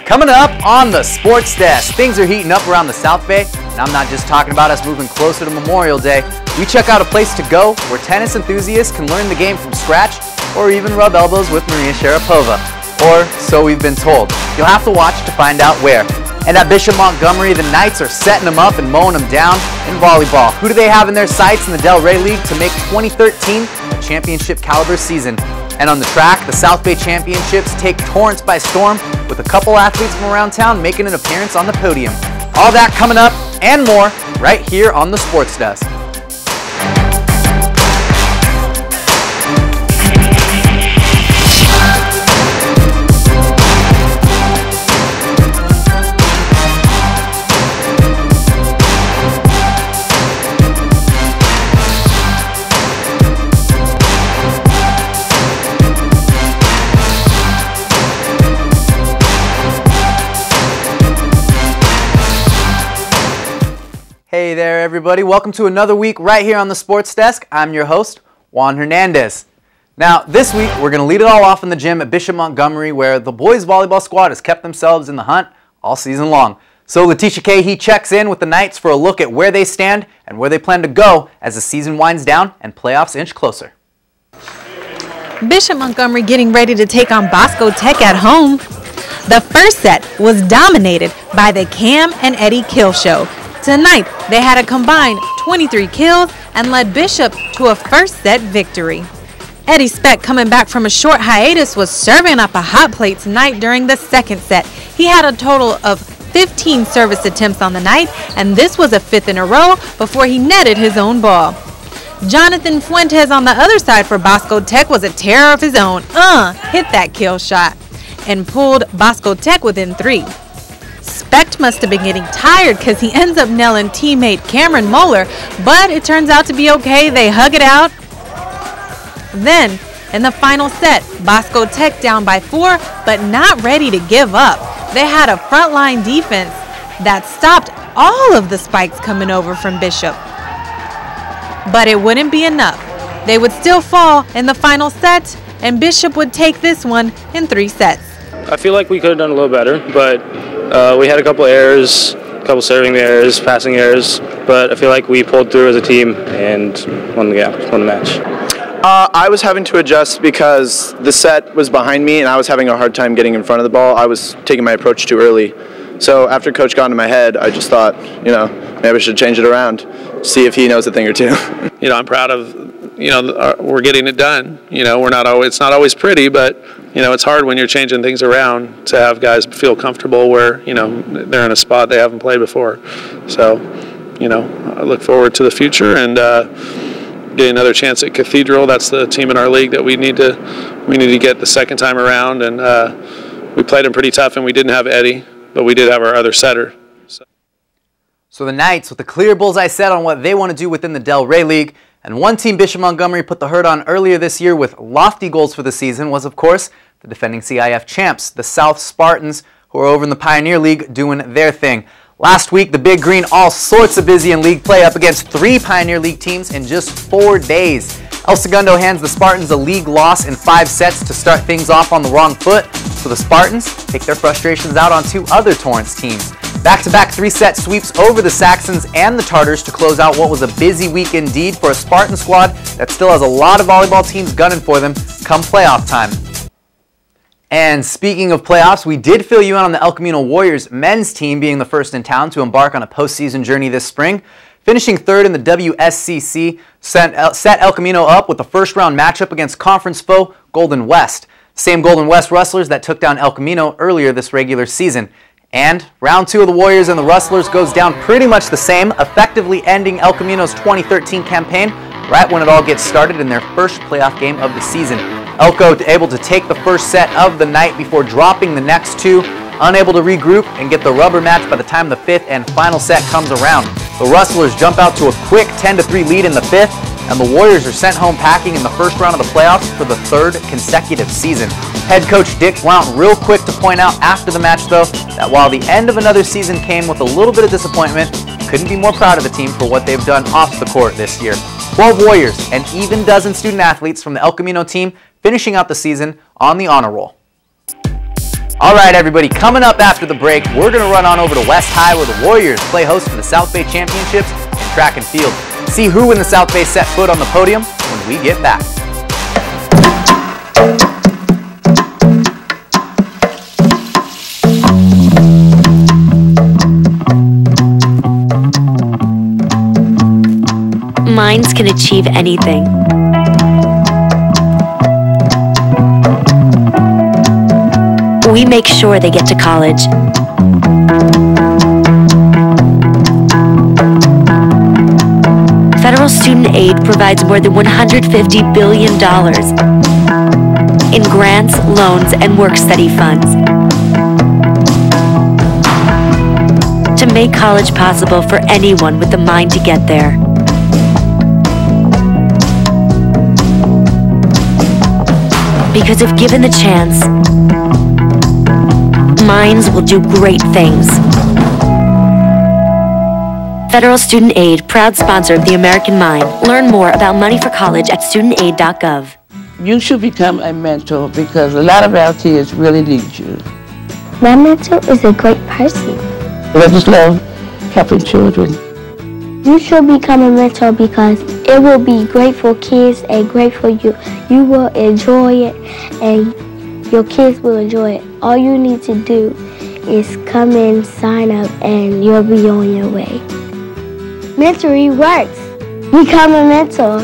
Coming up on the Sports Desk, things are heating up around the South Bay, and I'm not just talking about us moving closer to Memorial Day. We check out a place to go where tennis enthusiasts can learn the game from scratch or even rub elbows with Maria Sharapova. Or so we've been told. You'll have to watch to find out where. And at Bishop Montgomery, the Knights are setting them up and mowing them down in volleyball. Who do they have in their sights in the Del Rey League to make 2013 a championship caliber season? And on the track, the South Bay Championships take Torrance by storm with a couple athletes from around town making an appearance on the podium. All that coming up and more right here on the Sports Desk. Hey there everybody, welcome to another week right here on the Sports Desk. I'm your host, Wan Hernandez. Now this week we're going to lead it all off in the gym at Bishop Montgomery where the boys volleyball squad has kept themselves in the hunt all season long. So Letitia K. checks in with the Knights for a look at where they stand and where they plan to go as the season winds down and playoffs inch closer. Bishop Montgomery getting ready to take on Bosco Tech at home. The first set was dominated by the Cam and Eddie Kill Show. Tonight, they had a combined 23 kills and led Bishop to a first set victory. Eddie Speck, coming back from a short hiatus, was serving up a hot plate tonight during the second set. He had a total of 15 service attempts on the night, and this was a fifth in a row before he netted his own ball. Jonathan Fuentes on the other side for Bosco Tech was a terror of his own. Hit that kill shot and pulled Bosco Tech within 3. Specht must have been getting tired because he ends up nailing teammate Cameron Moeller, but it turns out to be okay. They hug it out. Then, in the final set, Bosco Tech down by 4, but not ready to give up. They had a frontline defense that stopped all of the spikes coming over from Bishop. But it wouldn't be enough. They would still fall in the final set, and Bishop would take this one in 3 sets. I feel like we could have done a little better, but we had a couple errors, a couple serving errors, passing errors, but I feel like we pulled through as a team and won the match. I was having to adjust because the set was behind me and I was having a hard time getting in front of the ball. I was taking my approach too early. So after Coach got into my head, I just thought, maybe I should change it around, see if he knows a thing or two. I'm proud of, we're getting it done. It's not always pretty, but it's hard when you're changing things around to have guys feel comfortable where, they're in a spot they haven't played before. So, I look forward to the future and getting another chance at Cathedral. That's the team in our league that we need to get the second time around. And we played them pretty tough, and we didn't have Eddie, but we did have our other setter. So the Knights with a clear bullseye set on what they want to do within the Del Rey League. And one team Bishop Montgomery put the hurt on earlier this year with lofty goals for the season was, of course, the defending CIF champs, the South Spartans, who are over in the Pioneer League doing their thing. Last week, the Big Green all sorts of busy in league play up against 3 Pioneer League teams in just 4 days. El Segundo hands the Spartans a league loss in 5 sets to start things off on the wrong foot, so the Spartans take their frustrations out on 2 other Torrance teams. Back-to-back 3-set sweeps over the Saxons and the Tartars to close out what was a busy week indeed for a Spartan squad that still has a lot of volleyball teams gunning for them come playoff time. And speaking of playoffs, we did fill you in on the El Camino Warriors men's team being the first in town to embark on a postseason journey this spring. Finishing 3rd in the WSCC set El Camino up with a first-round matchup against conference foe Golden West. Same Golden West Rustlers that took down El Camino earlier this regular season. And round 2 of the Warriors and the Rustlers goes down pretty much the same, effectively ending El Camino's 2013 campaign right when it all gets started in their first playoff game of the season. Elko able to take the first set of the night before dropping the next 2, unable to regroup and get the rubber match by the time the 5th and final set comes around. The Rustlers jump out to a quick 10-3 lead in the 5th, and the Warriors are sent home packing in the first round of the playoffs for the 3rd consecutive season. Head coach Dick Blount real quick to point out after the match, though, that while the end of another season came with a little bit of disappointment, couldn't be more proud of the team for what they've done off the court this year. 12 Warriors and even dozen student athletes from the El Camino team finishing out the season on the honor roll. All right, everybody, coming up after the break, we're going to run on over to West High where the Warriors play host to the South Bay Championships in track and field. See who in the South Bay set foot on the podium when we get back. Minds can achieve anything. We make sure they get to college. Federal student aid provides more than $150 billion in grants, loans, and work-study funds to make college possible for anyone with the mind to get there. Because if given the chance, minds will do great things. Federal Student Aid, proud sponsor of the American Mind. Learn more about money for college at studentaid.gov. You should become a mentor because a lot of our kids really need you. My mentor is a great person. I just love helping children. You should become a mentor because it will be great for kids and great for you. You will enjoy it and your kids will enjoy it. All you need to do is come in, sign up, and you'll be on your way. Mentoring works. Become a mentor.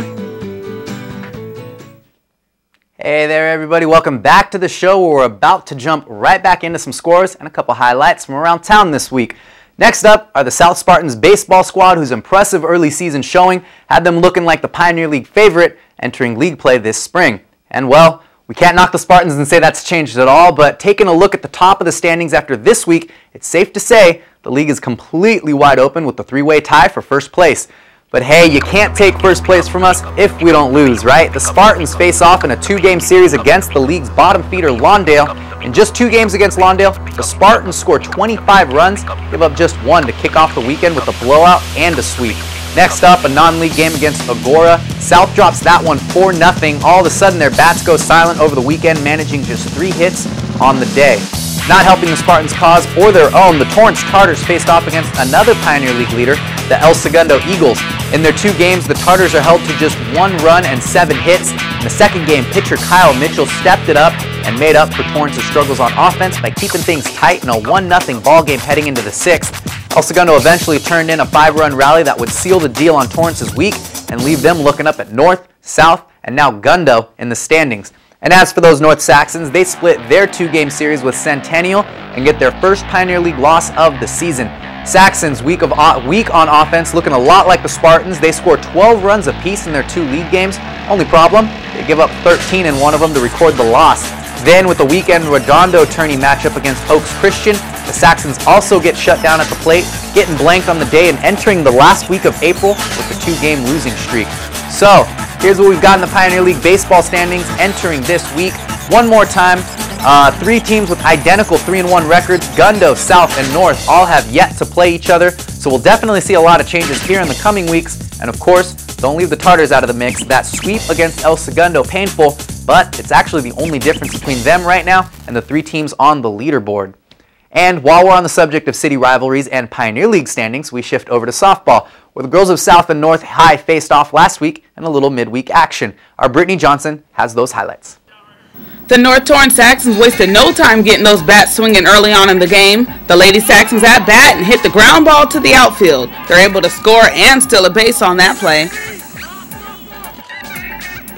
Hey there, everybody. Welcome back to the show where we're about to jump right back into some scores and a couple highlights from around town this week. Next up are the South Spartans baseball squad, whose impressive early season showing had them looking like the Pioneer League favorite entering league play this spring. And well, we can't knock the Spartans and say that's changed at all, but taking a look at the top of the standings after this week, it's safe to say the league is completely wide open with the three-way tie for first place. But hey, you can't take first place from us if we don't lose, right? The Spartans face off in a two-game series against the league's bottom feeder, Lawndale. In just 2 games against Lawndale, the Spartans score 25 runs, give up just 1 to kick off the weekend with a blowout and a sweep. Next up, a non-league game against Agora. South drops that one 4-0. All of a sudden, their bats go silent over the weekend, managing just 3 hits on the day. Not helping the Spartans' cause or their own, the Torrance Tartars faced off against another Pioneer League leader, the El Segundo Eagles. In their 2 games, the Tartars are held to just 1 run and 7 hits. In the second game, pitcher Kyle Mitchell stepped it up and made up for Torrance's struggles on offense by keeping things tight in a 1-0 ball game heading into the 6th. El Segundo eventually turned in a 5-run rally that would seal the deal on Torrance's week and leave them looking up at North, South, and now Gundo in the standings. And as for those North Saxons, they split their 2-game series with Centennial and get their first Pioneer League loss of the season. Saxons, weak on offense, looking a lot like the Spartans. They score 12 runs apiece in their 2 league games. Only problem, they give up 13 in one of them to record the loss. Then with the weekend Redondo tourney matchup against Oaks Christian, the Saxons also get shut down at the plate, getting blanked on the day and entering the last week of April with a 2-game losing streak. So, here's what we've got in the Pioneer League baseball standings entering this week. One more time, 3 teams with identical 3-1 records. Gundo, South, and North all have yet to play each other, so we'll definitely see a lot of changes here in the coming weeks. And of course, don't leave the Tartars out of the mix. That sweep against El Segundo, painful, but it's actually the only difference between them right now and the 3 teams on the leaderboard. And while we're on the subject of city rivalries and Pioneer League standings, we shift over to softball, where the girls of South and North High faced off last week in a little midweek action. Our Brittany Johnson has those highlights. The North Torrance Saxons wasted no time getting those bats swinging early on in the game. The Lady Saxons at bat and hit the ground ball to the outfield. They're able to score and steal a base on that play.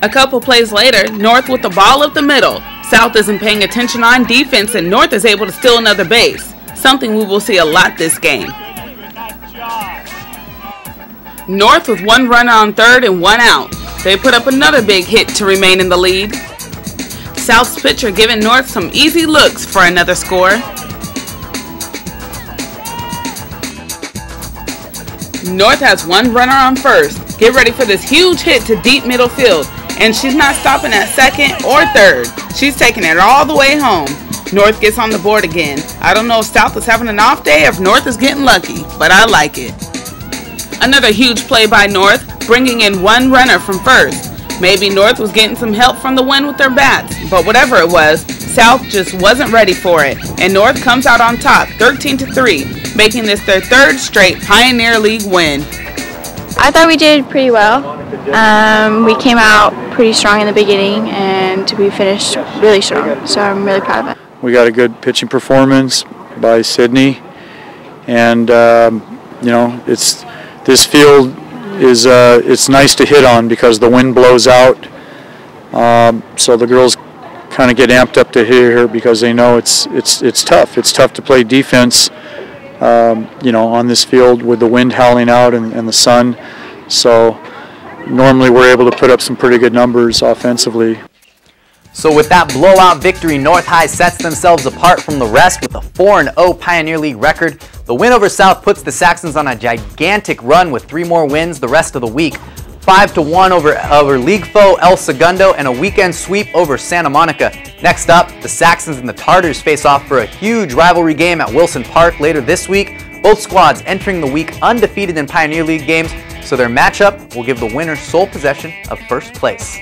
A couple plays later, North with the ball up the middle. South isn't paying attention on defense and North is able to steal another base, something we will see a lot this game. North with 1 runner on third and 1 out. They put up another big hit to remain in the lead. South's pitcher giving North some easy looks for another score. North has 1 runner on first. Get ready for this huge hit to deep middle field. And she's not stopping at second or third. She's taking it all the way home. North gets on the board again. I don't know if South is having an off day or if North is getting lucky, but I like it. Another huge play by North, bringing in 1 runner from first. Maybe North was getting some help from the wind with their bats, but whatever it was, South just wasn't ready for it, and North comes out on top 13-3, making this their third straight Pioneer League win. I thought we did pretty well. We came out pretty strong in the beginning, and we finished really strong, so I'm really proud of it. We got a good pitching performance by Sydney, and you know, this field is it's nice to hit on because the wind blows out, so the girls kind of get amped up to hit here because they know it's tough. It's tough to play defense, you know, on this field with the wind howling out and the sun. So normally we're able to put up some pretty good numbers offensively. So with that blowout victory, North High sets themselves apart from the rest with a 4-0 Pioneer League record. The win over South puts the Saxons on a gigantic run with 3 more wins the rest of the week. 5-1 over league foe El Segundo and a weekend sweep over Santa Monica. Next up, the Saxons and the Tartars face off for a huge rivalry game at Wilson Park later this week. Both squads entering the week undefeated in Pioneer League games, so their matchup will give the winner sole possession of first place.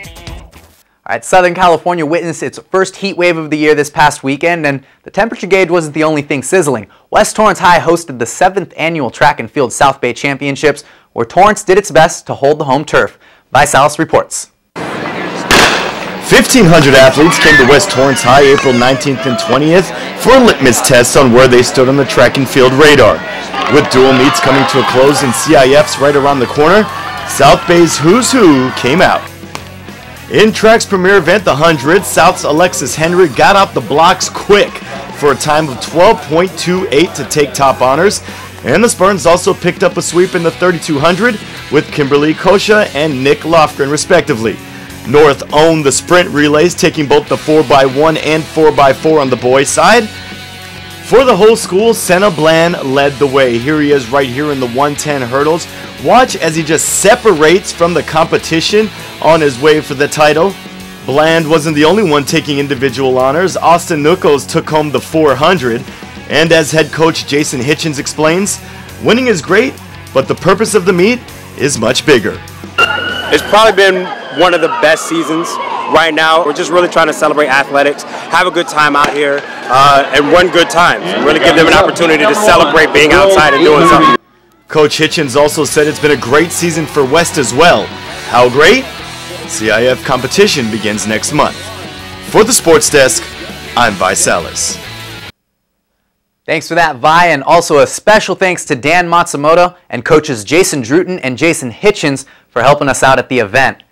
All right, Southern California witnessed its first heat wave of the year this past weekend, and the temperature gauge wasn't the only thing sizzling. West Torrance High hosted the 7th annual Track and Field South Bay Championships, where Torrance did its best to hold the home turf. Visalis reports. 1,500 athletes came to West Torrance High April 19th and 20th for a litmus test on where they stood on the track and field radar. With dual meets coming to a close and CIFs right around the corner, South Bay's who's who came out. In track's premier event, the 100, South's Alexis Henry got out the blocks quick for a time of 12.28 to take top honors, and the Spartans also picked up a sweep in the 3200 with Kimberly Kosha and Nick Lofgren respectively. North owned the sprint relays, taking both the 4x1 and 4x4 on the boys' side. For the whole school, Senna Bland led the way. Here he is right here in the 110 hurdles. Watch as he just separates from the competition on his way for the title. Bland wasn't the only one taking individual honors. Austin Nucos took home the 400. And as head coach Jason Hitchens explains, winning is great, but the purpose of the meet is much bigger. It's probably been one of the best seasons right now. We're just really trying to celebrate athletics, have a good time out here, and run good times. Really give them an opportunity to celebrate being outside and doing something. Coach Hitchens also said it's been a great season for West as well. How great? CIF competition begins next month. For the Sports Desk, I'm Visalis. Thanks for that, Vi, and also a special thanks to Dan Matsumoto and coaches Jason Druten and Jason Hitchens for helping us out at the event.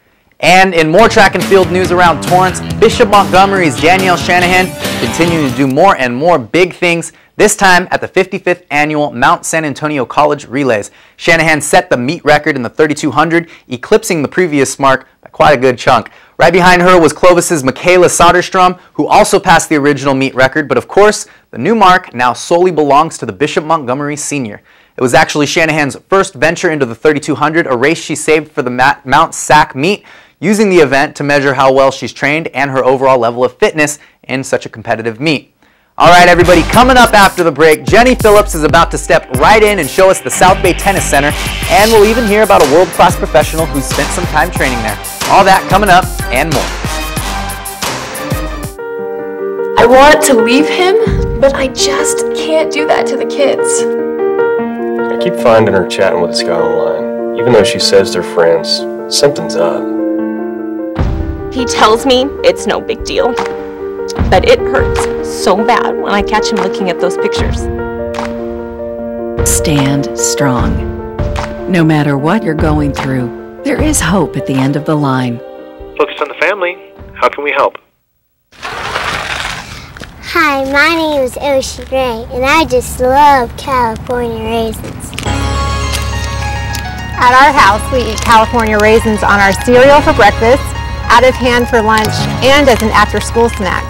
And in more track and field news around Torrance, Bishop Montgomery's Danielle Shanahan continuing to do more and more big things, this time at the 55th annual Mount San Antonio College Relays. Shanahan set the meet record in the 3200, eclipsing the previous mark by quite a good chunk. Right behind her was Clovis's Michaela Soderstrom, who also passed the original meet record, but of course, the new mark now solely belongs to the Bishop Montgomery Senior. It was actually Shanahan's first venture into the 3200, a race she saved for the Mount Sac meet, using the event to measure how well she's trained and her overall level of fitness in such a competitive meet. All right, everybody, coming up after the break, Jenny Phillips is about to step right in and show us the South Bay Tennis Center, and we'll even hear about a world-class professional who's spent some time training there. All that coming up and more. I want to leave him, but I just can't do that to the kids. I keep finding her chatting with this guy online. Even though she says they're friends, something's up. He tells me it's no big deal, but it hurts so bad when I catch him looking at those pictures. Stand strong. No matter what you're going through, there is hope at the end of the line. Focus on the family. How can we help? Hi, my name is Ocean Ray, and I just love California raisins. At our house, we eat California raisins on our cereal for breakfast, out of hand for lunch, and as an after-school snack.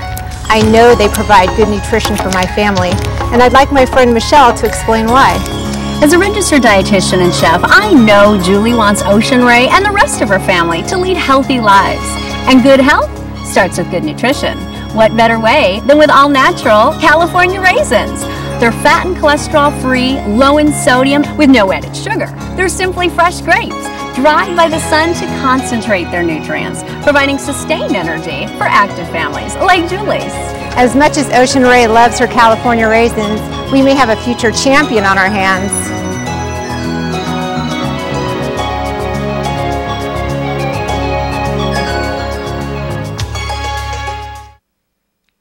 I know they provide good nutrition for my family, and I'd like my friend Michelle to explain why. As a registered dietitian and chef, I know Julie wants Ocean Ray and the rest of her family to lead healthy lives. And good health starts with good nutrition. What better way than with all-natural California raisins? They're fat and cholesterol-free, low in sodium, with no added sugar. They're simply fresh grapes, dried by the sun to concentrate their nutrients, providing sustained energy for active families like Julie's. As much as Ocean Ray loves her California raisins, we may have a future champion on our hands.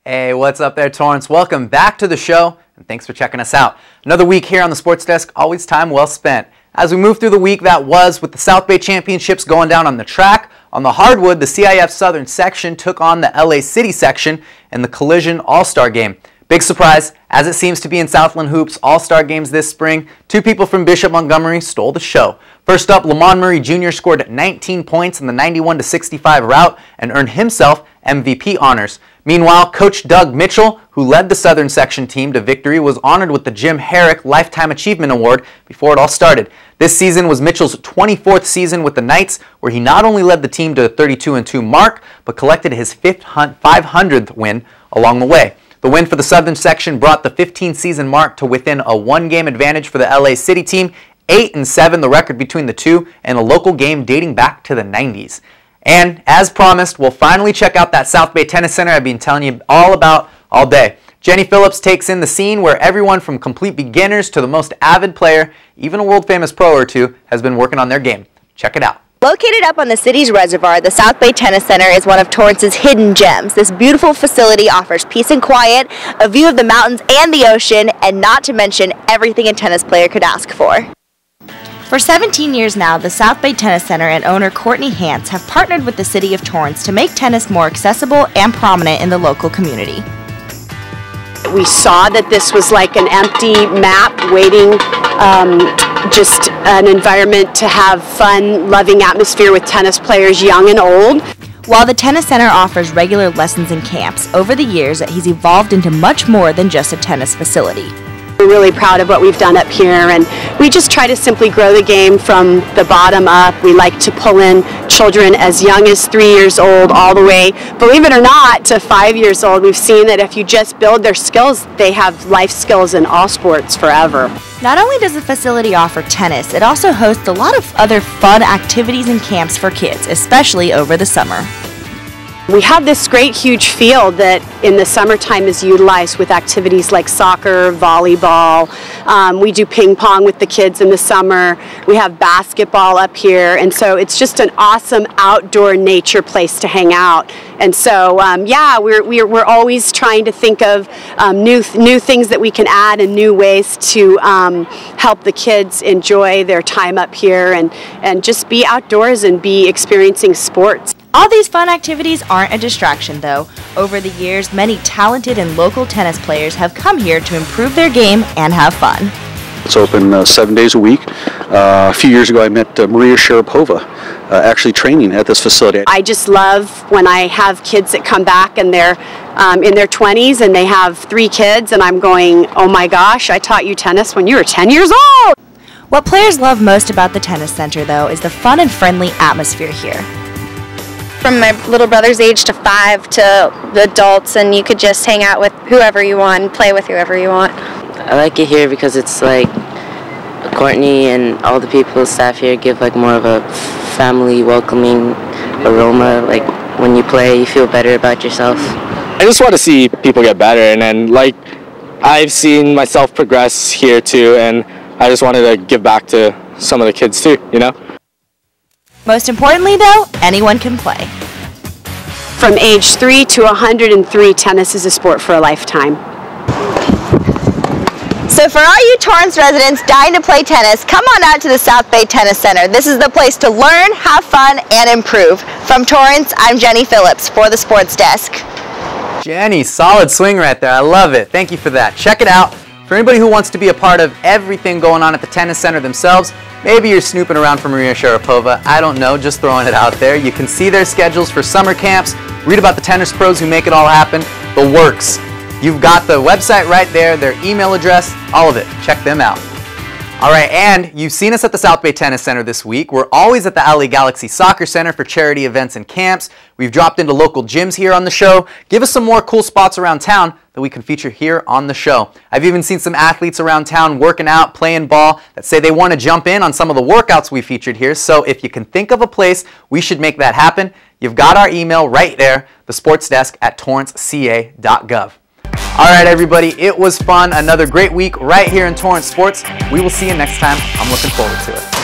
Hey, what's up there, Torrance? Welcome back to the show, and thanks for checking us out. Another week here on the Sports Desk, always time well spent. As we move through the week that was, with the South Bay Championships going down on the track, on the hardwood, the CIF Southern section took on the LA City section in the Collision All-Star Game. Big surprise, as it seems to be in Southland Hoops All-Star Games this spring, two people from Bishop Montgomery stole the show. First up, Lamont Murray Jr. scored 19 points in the 91-65 rout and earned himself MVP honors. Meanwhile, Coach Doug Mitchell, who led the Southern Section team to victory, was honored with the Jim Herrick Lifetime Achievement Award before it all started. This season was Mitchell's 24th season with the Knights, where he not only led the team to a 32-2 mark, but collected his 500th win along the way. The win for the Southern Section brought the 15-season mark to within a one-game advantage for the LA City team, 8-7 the record between the two, and a local game dating back to the 90s. And as promised, we'll finally check out that South Bay Tennis Center I've been telling you all about all day. Jenny Phillips takes in the scene where everyone from complete beginners to the most avid player, even a world-famous pro or two, has been working on their game. Check it out. Located up on the city's reservoir, the South Bay Tennis Center is one of Torrance's hidden gems. This beautiful facility offers peace and quiet, a view of the mountains and the ocean, and not to mention everything a tennis player could ask for. For 17 years now, the South Bay Tennis Center and owner Courtney Hance have partnered with the city of Torrance to make tennis more accessible and prominent in the local community. We saw that this was like an empty map waiting, just an environment to have fun, loving atmosphere with tennis players young and old. While the Tennis Center offers regular lessons and camps, over the years he's evolved into much more than just a tennis facility. We're really proud of what we've done up here, and we just try to simply grow the game from the bottom up. We like to pull in children as young as 3 years old all the way, believe it or not, to 5 years old. We've seen that if you just build their skills, they have life skills in all sports forever. Not only does the facility offer tennis, it also hosts a lot of other fun activities and camps for kids, especially over the summer. We have this great huge field that in the summertime is utilized with activities like soccer, volleyball. We do ping pong with the kids in the summer. We have basketball up here, and so it's just an awesome outdoor nature place to hang out. And so, yeah, we're always trying to think of new things that we can add and new ways to help the kids enjoy their time up here and just be outdoors and be experiencing sports. All these fun activities aren't a distraction, though. Over the years, many talented and local tennis players have come here to improve their game and have fun. It's open 7 days a week. A few years ago, I met Maria Sharapova actually training at this facility. I just love when I have kids that come back and they're in their 20s and they have 3 kids, and I'm going, oh my gosh, I taught you tennis when you were 10 years old! What players love most about the tennis center, though, is the fun and friendly atmosphere here. From my little brother's age to 5 to the adults, and you could just hang out with whoever you want, play with whoever you want. I like it here because it's like Courtney and all the people, staff here give like more of a family welcoming aroma. Like when you play, you feel better about yourself. I just want to see people get better, and then like I've seen myself progress here too, and I just wanted to give back to some of the kids too, you know? Most importantly, though, anyone can play. From age 3 to 103, tennis is a sport for a lifetime. So for all you Torrance residents dying to play tennis, come on out to the South Bay Tennis Center. This is the place to learn, have fun, and improve. From Torrance, I'm Jenny Phillips for the Sports Desk. Jenny, solid swing right there. I love it. Thank you for that. Check it out. For anybody who wants to be a part of everything going on at the tennis center themselves, maybe you're snooping around for Maria Sharapova, I don't know, just throwing it out there. You can see their schedules for summer camps, read about the tennis pros who make it all happen, the works. You've got the website right there, their email address, all of it. Check them out. All right, and you've seen us at the South Bay Tennis Center this week. We're always at the LA Galaxy Soccer Center for charity events and camps. We've dropped into local gyms here on the show. Give us some more cool spots around town that we can feature here on the show. I've even seen some athletes around town working out, playing ball, that say they want to jump in on some of the workouts we featured here. So if you can think of a place we should make that happen, you've got our email right there, thesportsdesk@torranceca.gov. All right, everybody, it was fun. Another great week right here in Torrance Sports. We will see you next time. I'm looking forward to it.